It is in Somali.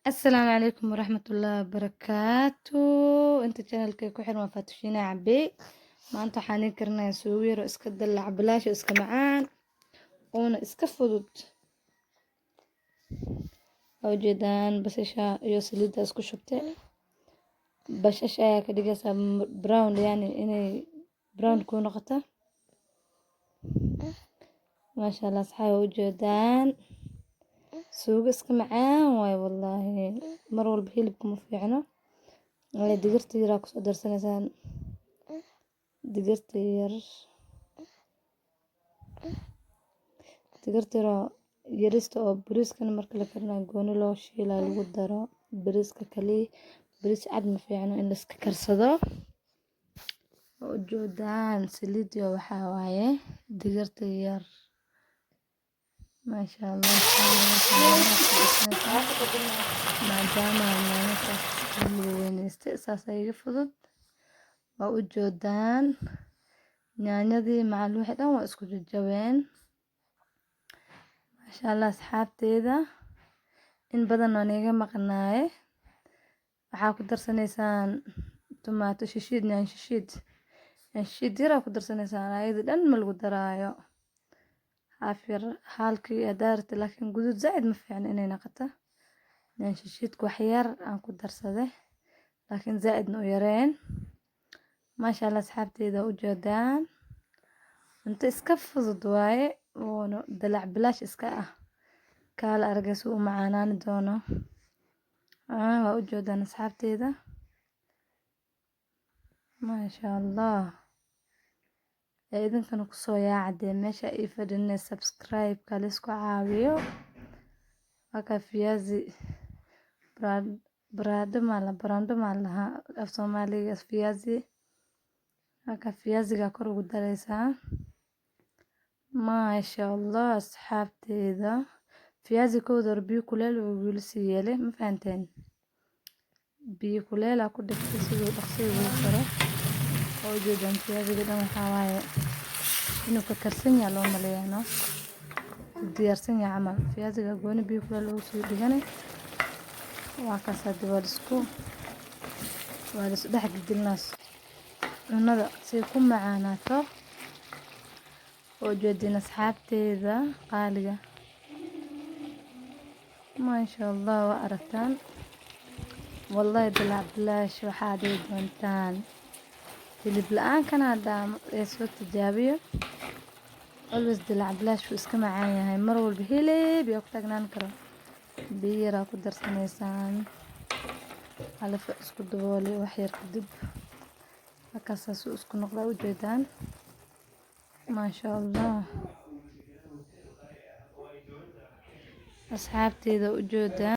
السلام عليكم ورحمة الله وبركاته. انت channelkay ku xiran waa Faatushina Cabbe. Maanta waxaan idin karinayaa suugo yar oo iska dalac bilaash oo iska macaan oona iska fudud. Waa ujeedaan basasha iyo saliidda isku shubtay. Basasha ayaa ka dhigaysaa brown yani inay brown ku noqoto. Maasha Allah saxay ujeedaan. suugo iska macaan waay wallahi mar walba hilibka ma fiicno digirta yar ku soo darsanaysaan digirta yar yarista oo bariiskan marka la karinayo gooni loo shiilaa lagu daro bariiska kali bariis cad ma fiicno in la iska karsado ujeedaan saliid iyo waxa waaye digirta yar ما شاء الله maadaama weyn istiisaas ay fudud waa u joodaan yaanyadii macal wixii dhan waa isku jajabeen ma sha Allah asxaabteeda in badan oo iga maqnaaye waxa ku darsanaysaan tomato shishiid shishiid yar ku darsanaysaan ayada dhan ma lagu daraayo afir halkii adaarta laakiin gudud zaid ma fiicna inay noqoto shishiidku wax yar aan ku darsaday laakiin zaidna u yareen ma sha Allah asxaabteeda u jeedaan inta iska fudud waaye oo dalac bilaash iska ah kala argayso u macaanaan doono waa u jeedaan asxaabteeda ma sha Allah idinkana ku soo yaacday meesha ay fadhinay subscribe kala isku caawiyo waka fiyazi barando malaha af Soomaaliga fiyazi waka fiyaziga kor ugu daraysaa ma sha Allah asxaabteeda fiyazi kooda biyo kuleel ugu siiyay ma fahanteen biyo kuleel ku dhigtay sidoo dhaqso ugu karo oo jeedaan fiyaziga dhan waxa waaye inuu ka karsan yahay loo maleeyano diyaarsan yahay camal fiyaziga gooni biyo kuleel ugu soo dhiganay waa ka saad walisku dhex gidilnaas cunada si ku macaanaato oo jeedin asxaabteeda qaaliga ma sha Allah waa aragtaan wallahi dalac bilaash waxaad doontaan hilib la'aan kana daam ee soo tijaabiyo always dalac bilaash wuu iska macaan yahay mar walba hilib iyo ku tagnaan karo biyo yar ku darsanaysaan alaf isku dabooli wax yar kadib markaas isku noqda u jeedaan ma sha Allah asxaabteeda u jeedaan